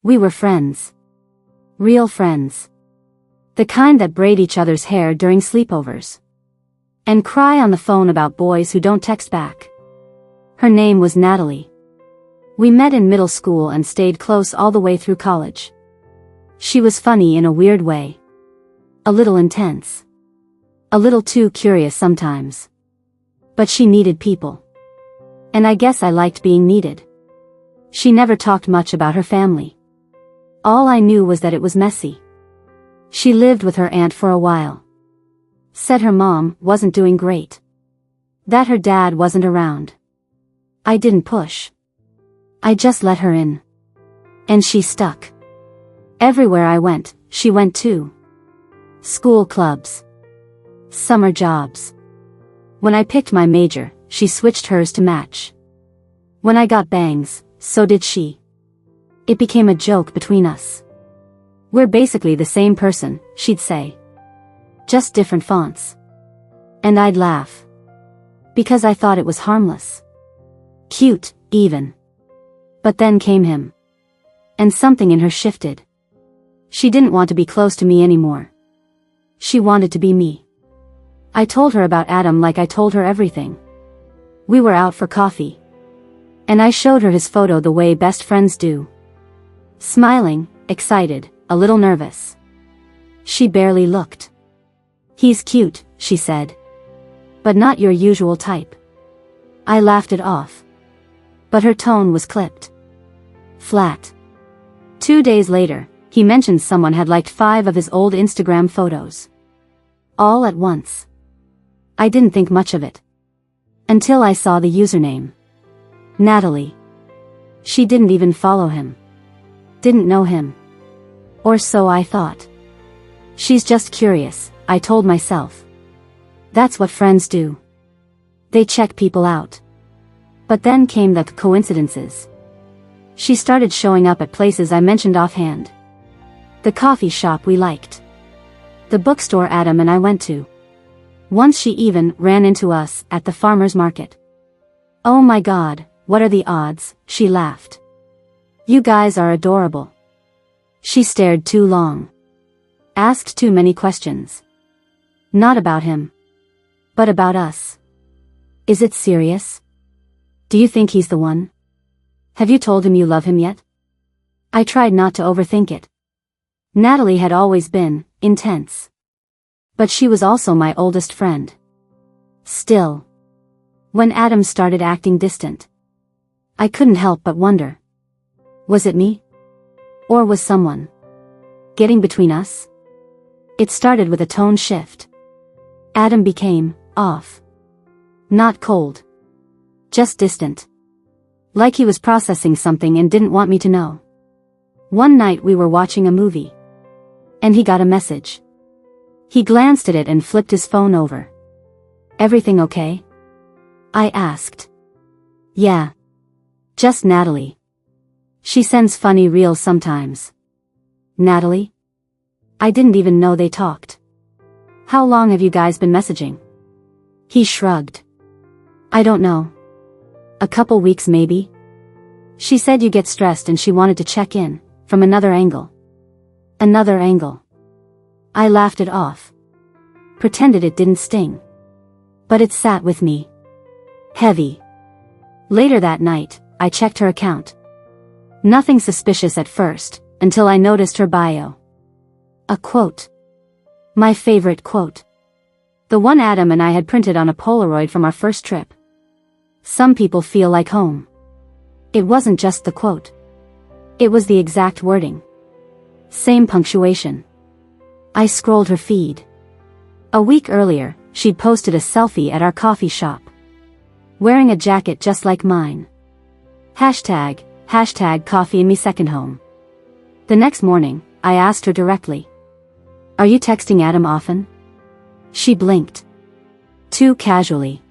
We were friends. Real friends. The kind that braid each other's hair during sleepovers. And cry on the phone about boys who don't text back. Her name was Natalie. We met in middle school and stayed close all the way through college. She was funny in a weird way. A little intense. A little too curious sometimes. But she needed people. And I guess I liked being needed. She never talked much about her family. All I knew was that it was messy. She lived with her aunt for a while. Said her mom wasn't doing great. That her dad wasn't around. I didn't push. I just let her in. And she stuck. Everywhere I went, she went too. School clubs. Summer jobs. When I picked my major, she switched hers to match. When I got bangs, so did she. It became a joke between us. We're basically the same person, she'd say. Just different fonts. And I'd laugh. Because I thought it was harmless. Cute, even. But then came him. And something in her shifted. She didn't want to be close to me anymore. She wanted to be me. I told her about Adam like I told her everything. We were out for coffee. And I showed her his photo the way best friends do. Smiling, excited, a little nervous. She barely looked. He's cute, she said. But not your usual type. I laughed it off. But her tone was clipped. Flat. 2 days later, he mentioned someone had liked 5 of his old Instagram photos. All at once. I didn't think much of it. Until I saw the username. Natalie. She didn't even follow him. Didn't know him. Or so I thought. She's just curious, I told myself. That's what friends do. They check people out. But then came the coincidences. She started showing up at places I mentioned offhand. The coffee shop we liked. The bookstore Adam and I went to. Once she even ran into us at the farmer's market. Oh my God, what are the odds, she laughed. You guys are adorable. She stared too long. Asked too many questions. Not about him. But about us. Is it serious? Do you think he's the one? Have you told him you love him yet? I tried not to overthink it. Natalie had always been intense. But she was also my oldest friend. Still. When Adam started acting distant, I couldn't help but wonder. Was it me? Or was someone getting between us? It started with a tone shift. Adam became off. Not cold. Just distant. Like he was processing something and didn't want me to know. One night we were watching a movie. And he got a message. He glanced at it and flipped his phone over. Everything okay? I asked. Yeah. Just Natalie. She sends funny reels sometimes. Natalie? I didn't even know they talked. How long have you guys been messaging? He shrugged. I don't know. A couple weeks maybe? She said you get stressed and she wanted to check in, from another angle. Another angle. I laughed it off. Pretended it didn't sting. But it sat with me. Heavy. Later that night, I checked her account. Nothing suspicious at first, until I noticed her bio. A quote. My favorite quote. The one Adam and I had printed on a Polaroid from our first trip. Some people feel like home. It wasn't just the quote. It was the exact wording. Same punctuation. I scrolled her feed. A week earlier, she'd posted a selfie at our coffee shop. Wearing a jacket just like mine. Hashtag coffee in me second home. The next morning, I asked her directly. Are you texting Adam often? She blinked. Too casually.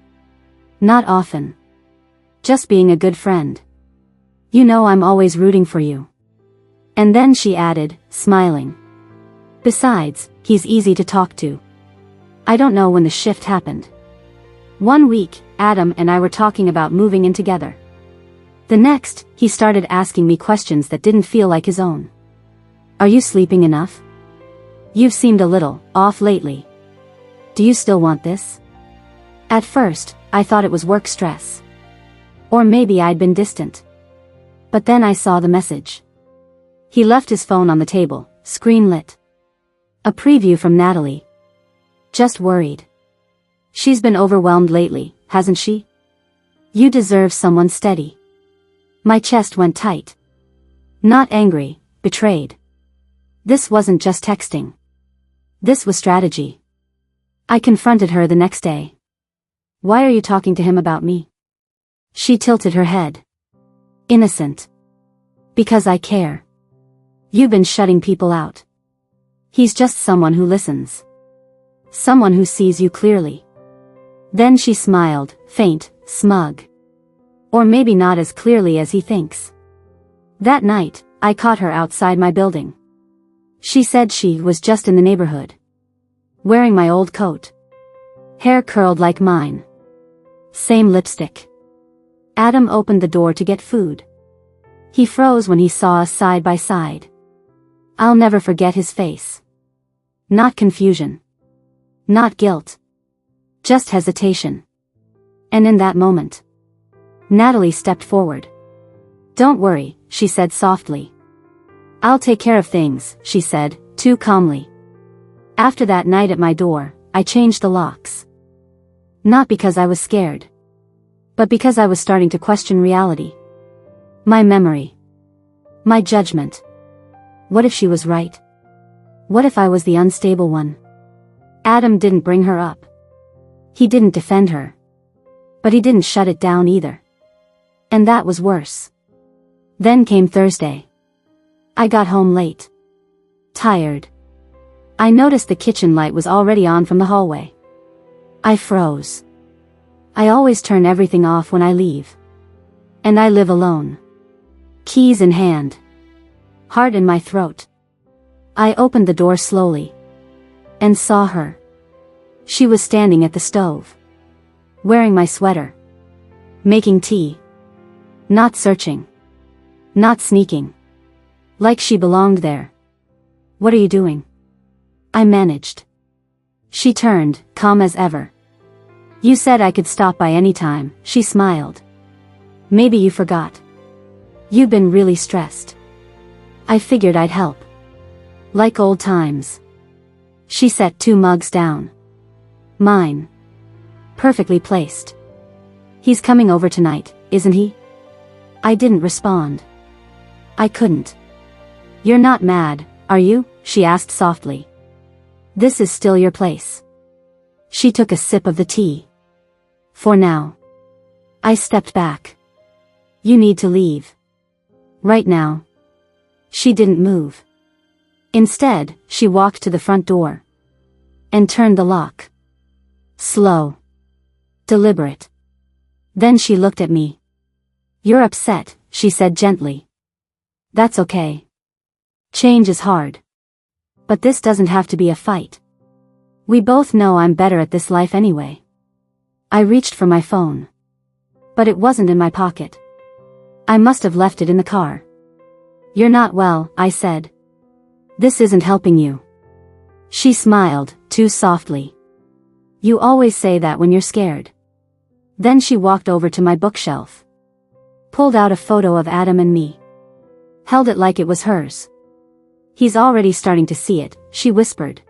Not often. Just being a good friend. You know I'm always rooting for you. And then she added, smiling. Besides, he's easy to talk to. I don't know when the shift happened. One week, Adam and I were talking about moving in together. The next, he started asking me questions that didn't feel like his own. Are you sleeping enough? You've seemed a little off lately. Do you still want this? At first, I thought it was work stress. Or maybe I'd been distant. But then I saw the message. He left his phone on the table, screen lit. A preview from Natalie. Just worried. She's been overwhelmed lately, hasn't she? You deserve someone steady. My chest went tight. Not angry, betrayed. This wasn't just texting. This was strategy. I confronted her the next day. Why are you talking to him about me? She tilted her head. Innocent. Because I care. You've been shutting people out. He's just someone who listens. Someone who sees you clearly. Then she smiled, faint, smug. Or maybe not as clearly as he thinks. That night, I caught her outside my building. She said she was just in the neighborhood. Wearing my old coat. Hair curled like mine. Same lipstick. Adam opened the door to get food. He froze when he saw us side by side. I'll never forget his face. Not confusion. Not guilt. Just hesitation. And in that moment, Natalie stepped forward. Don't worry, she said softly. I'll take care of things, she said, too calmly. After that night at my door, I changed the locks. Not because I was scared. But because I was starting to question reality. My memory. My judgment. What if she was right? What if I was the unstable one? Adam didn't bring her up. He didn't defend her. But he didn't shut it down either. And that was worse. Then came Thursday. I got home late. Tired. I noticed the kitchen light was already on from the hallway. I froze. I always turn everything off when I leave. And I live alone. Keys in hand. Heart in my throat. I opened the door slowly. And saw her. She was standing at the stove. Wearing my sweater. Making tea. Not searching. Not sneaking. Like she belonged there. What are you doing? I managed. She turned, calm as ever. You said I could stop by any time, she smiled. Maybe you forgot. You've been really stressed. I figured I'd help. Like old times. She set 2 mugs down. Mine. Perfectly placed. He's coming over tonight, isn't he? I didn't respond. I couldn't. You're not mad, are you? She asked softly. This is still your place. She took a sip of the tea. For now. I stepped back. You need to leave. Right now. She didn't move. Instead, she walked to the front door. And turned the lock. Slow. Deliberate. Then she looked at me. You're upset, she said gently. That's okay. Change is hard. But this doesn't have to be a fight. We both know I'm better at this life anyway. I reached for my phone. But it wasn't in my pocket. I must have left it in the car. You're not well, I said. This isn't helping you. She smiled, too softly. You always say that when you're scared. Then she walked over to my bookshelf. Pulled out a photo of Adam and me. Held it like it was hers. He's already starting to see it, she whispered.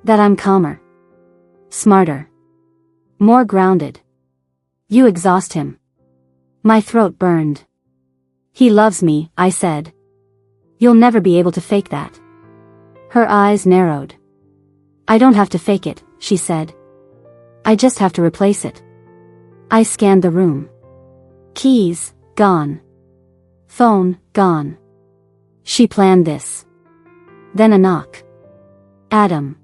That I'm calmer. Smarter. More grounded. You exhaust him. My throat burned. He loves me, I said. You'll never be able to fake that. Her eyes narrowed. I don't have to fake it, she said. I just have to replace it. I scanned the room. Keys, gone. Phone, gone. She planned this. Then a knock. Adam.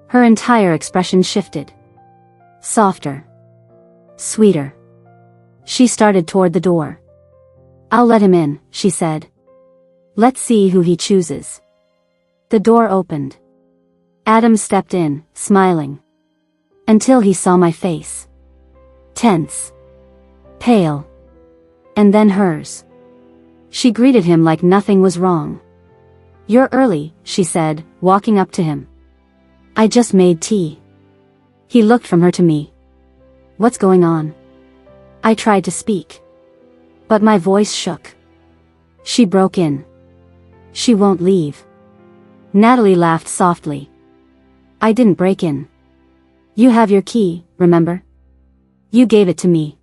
Her entire expression shifted. Softer. Sweeter. She started toward the door. I'll let him in, she said. Let's see who he chooses. The door opened. Adam stepped in, smiling. Until he saw my face. Tense. Pale. And then hers. She greeted him like nothing was wrong. "You're early," she said, walking up to him. "I just made tea." He looked from her to me. "What's going on?" I tried to speak. But my voice shook. She broke in. "She won't leave." Natalie laughed softly. "I didn't break in. You have your key, remember? You gave it to me."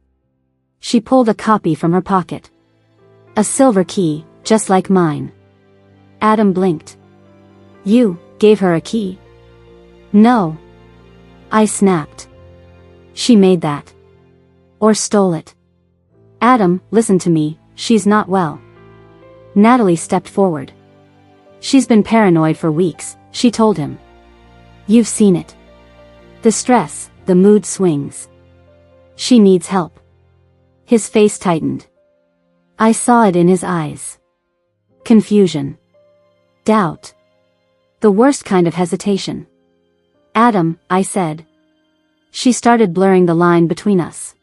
She pulled a copy from her pocket. A silver key, just like mine. Adam blinked. "You gave her a key?" "No." I snapped. "She made that. Or stole it." "Adam, listen to me, she's not well." Natalie stepped forward. "She's been paranoid for weeks," she told him. "You've seen it. The stress, the mood swings. She needs help." His face tightened. I saw it in his eyes. Confusion. Doubt. The worst kind of hesitation. "Adam," I said. She started blurring the line between us.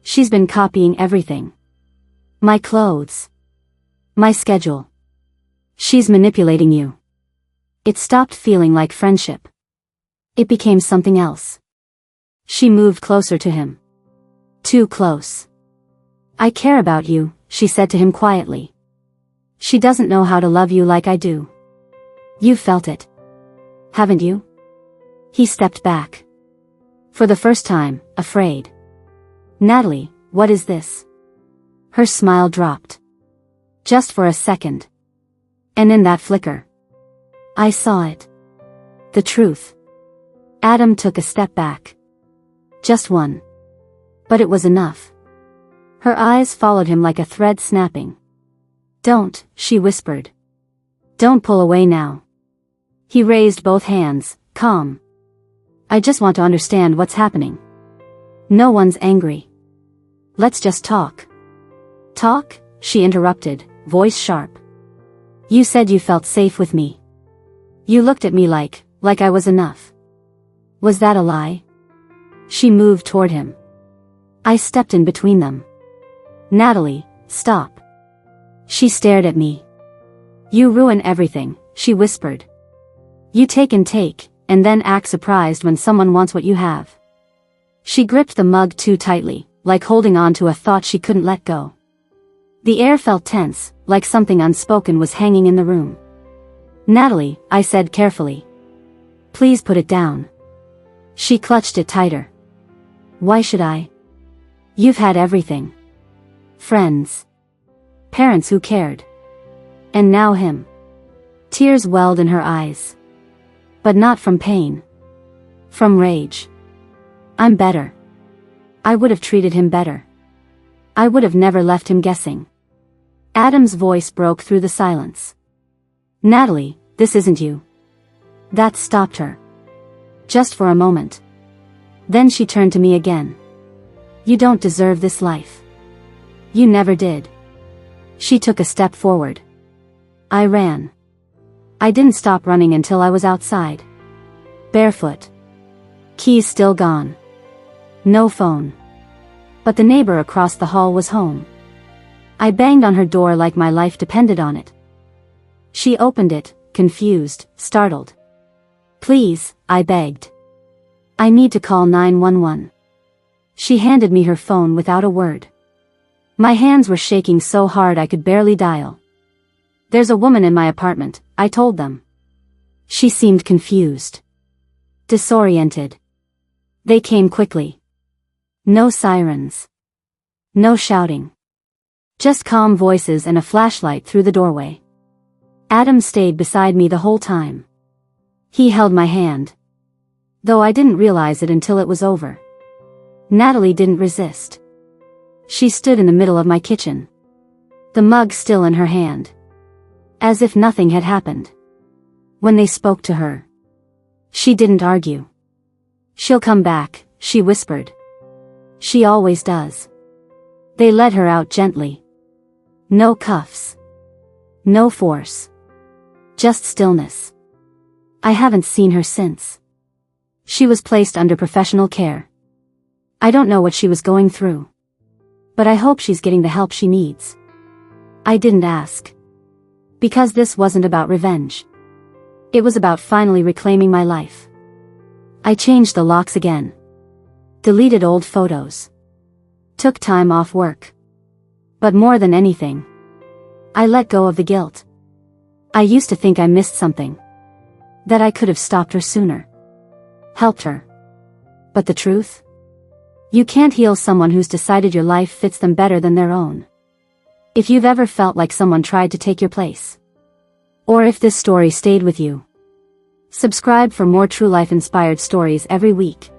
"She's been copying everything. My clothes. My schedule. She's manipulating you." It stopped feeling like friendship. It became something else. She moved closer to him. Too close. "I care about you," she said to him quietly. "She doesn't know how to love you like I do. You've felt it. Haven't you?" He stepped back. For the first time, afraid. "Natalie, what is this?" Her smile dropped. Just for a second. And in that flicker, I saw it. The truth. Adam took a step back. Just one. But it was enough. Her eyes followed him like a thread snapping. "Don't," she whispered. "Don't pull away now." He raised both hands, calm. "I just want to understand what's happening. No one's angry. Let's just talk." "Talk?" she interrupted, voice sharp. "You said you felt safe with me. You looked at me like I was enough. Was that a lie?" She moved toward him. I stepped in between them. "Natalie, stop." She stared at me. "You ruin everything," she whispered. "You take, and then act surprised when someone wants what you have." She gripped the mug too tightly, like holding on to a thought she couldn't let go. The air felt tense, like something unspoken was hanging in the room. "Natalie," I said carefully. "Please put it down." She clutched it tighter. "Why should I? You've had everything. Friends. Parents who cared. And now him." Tears welled in her eyes. But not from pain. From rage. "I'm better. I would have treated him better. I would have never left him guessing." Adam's voice broke through the silence. "Natalie, this isn't you." That stopped her. Just for a moment. Then she turned to me again. "You don't deserve this life. You never did." She took a step forward. I ran. I didn't stop running until I was outside. Barefoot. Keys still gone. No phone. But the neighbor across the hall was home. I banged on her door like my life depended on it. She opened it, confused, startled. "Please," I begged. "I need to call 911. She handed me her phone without a word. My hands were shaking so hard I could barely dial. "There's a woman in my apartment," I told them. She seemed confused. Disoriented. They came quickly. No sirens. No shouting. Just calm voices and a flashlight through the doorway. Adam stayed beside me the whole time. He held my hand. Though I didn't realize it until it was over. Natalie didn't resist. She stood in the middle of my kitchen. The mug still in her hand. As if nothing had happened. When they spoke to her, she didn't argue. "She'll come back," she whispered. "She always does." They led her out gently. No cuffs. No force. Just stillness. I haven't seen her since. She was placed under professional care. I don't know what she was going through. But I hope she's getting the help she needs. I didn't ask. Because this wasn't about revenge. It was about finally reclaiming my life. I changed the locks again. Deleted old photos. Took time off work. But more than anything, I let go of the guilt. I used to think I missed something. That I could have stopped her sooner. Helped her. But the truth? You can't heal someone who's decided your life fits them better than their own. If you've ever felt like someone tried to take your place. Or if this story stayed with you. Subscribe for more true life inspired stories every week.